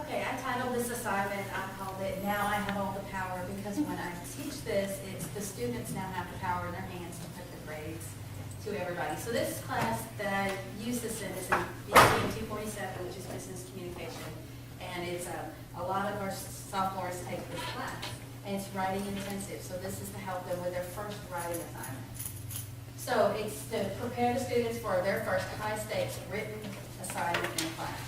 Okay, I titled this assignment, I called it "Now I Have All the Power," because when I teach this, it's the students now have the power in their hands to put the grades to everybody. So this class that I use this in is in BCM 247, which is Business Communication. And it's a lot of our sophomores take this class. And it's writing intensive, so this is to help them with their first writing assignment. So it's to prepare the students for their first high-stakes written assignment in class.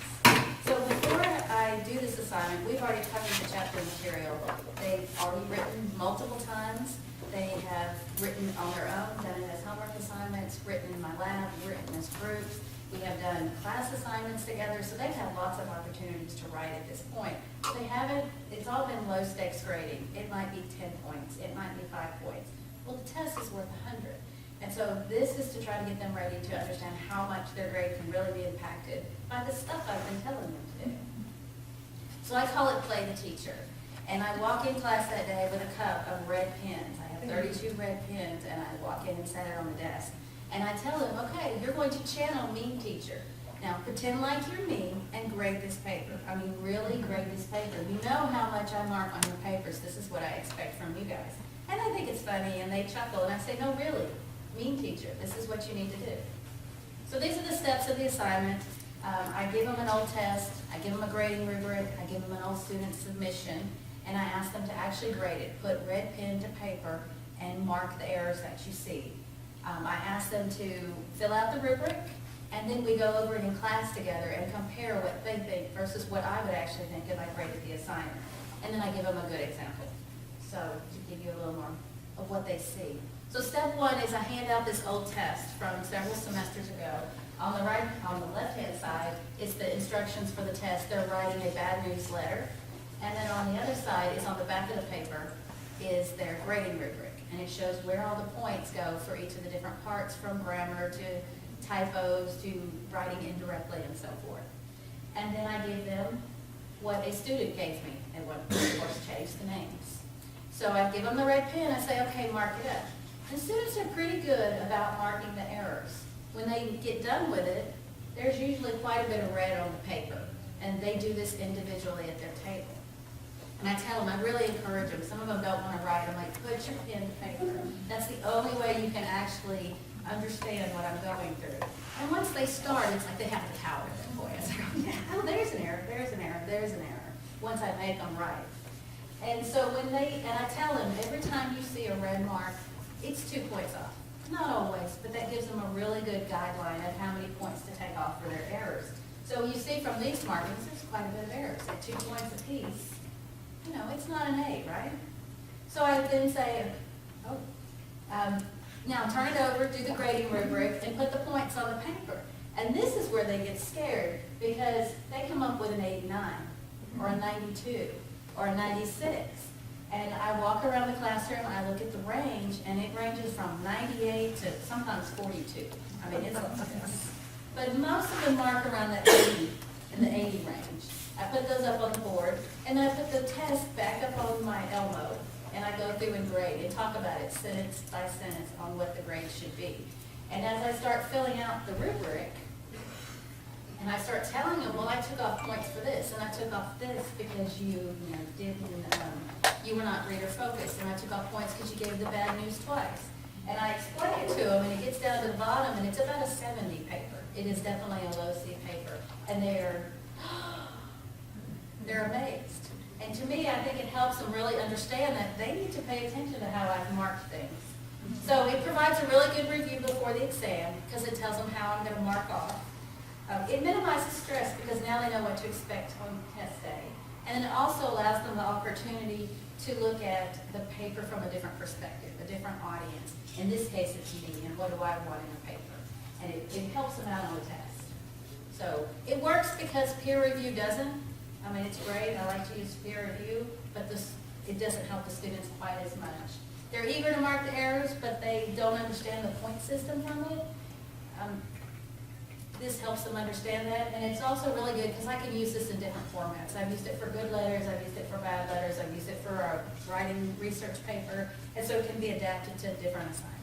So before I do this assignment, we've already covered the chapter material. They've already written multiple times. They have written on their own, done it as homework assignments, written in my lab, written as groups. We have done class assignments together, so they've had lots of opportunities to write at this point. They haven't, it's all been low stakes grading. It might be 10 points, it might be 5 points. Well, the test is worth 100. And so this is to try to get them ready to understand how much their grade can really be impacted by the stuff I've been telling them to do. So I call it play the teacher. And I walk in class that day with a cup of red pens. I have 32 red pens, and I walk in and set it on the desk. And I tell them, okay, you're going to channel mean teacher. Now pretend like you're mean and grade this paper. I mean, really grade this paper. You know how much I mark on your papers. This is what I expect from you guys. And I think it's funny, and they chuckle, and I say, no, really, mean teacher, this is what you need to do. So these are the steps of the assignment. I give them an old test, I give them a grading rubric, I give them an old student submission, and I ask them to actually grade it. Put red pen to paper and mark the errors that you see. I ask them to fill out the rubric, and then we go over it in class together and compare what they think versus what I would actually think if I graded the assignment. And then I give them a good example. So to give you a little more of what they see. So step one is I hand out this old test from several semesters ago. On the left-hand side is the instructions for the test. They're writing a bad news letter. And then on the other side is on the back of the paper is their grading rubric. And it shows where all the points go for each of the different parts, from grammar to typos to writing indirectly and so forth. And then I give them what a student gave me, and what, of course, changed the names. So I give them the red pen, I say, okay, mark it up. And students are pretty good about marking the errors. When they get done with it, there's usually quite a bit of red on the paper, and they do this individually at their table. And I tell them, I really encourage them. Some of them don't want to write. I'm like, put your pen to paper. That's the only way you can actually understand what I'm going through. And once they start, it's like they have to cower their voice. Oh, there's an error, there's an error, there's an error, once I make them right. And so when I tell them, every time you see a red mark, it's 2 points off. Not always, but that gives them a really good guideline of how many points to take off for their errors. So you see from these markings, there's quite a bit of errors. At 2 points apiece, you know, it's not an 8, right? So I then say, now turn it over, do the grading rubric, and put the points on the paper. And this is where they get scared, because they come up with an 89, or a 92, or a 96. And I walk around the classroom, I look at the range, and it ranges from 98 to sometimes 42. I mean, it's like this. But most of them mark around the 80, in the 80 range. I put those up on the board, and I put the test back up on my elbow, and I go through and grade and talk about it sentence by sentence on what the grade should be. And as I start filling out the rubric, and I start telling them, well, I took off points for this, and I took off this because you were not reader focused, and I took off points because you gave the bad news twice. And I explain it to them, and it gets down to the bottom, and it's about a 70 paper. It is definitely a low C paper, and they're amazed. And to me, I think it helps them really understand that they need to pay attention to how I've marked things. So it provides a really good review before the exam, because it tells them how I'm going to mark off. It minimizes stress, because now they know what to expect on test day. And it also allows them the opportunity to look at the paper from a different perspective, a different audience. In this case, it's me, and what do I want in the paper? And it helps them out on the test. So it works because peer review doesn't. I mean, it's great. I like to use peer review, but it doesn't help the students quite as much. They're eager to mark the errors, but they don't understand the point system from it. This helps them understand that, and it's also really good because I can use this in different formats. I've used it for good letters, I've used it for bad letters, I've used it for a writing research paper, and so it can be adapted to different assignments.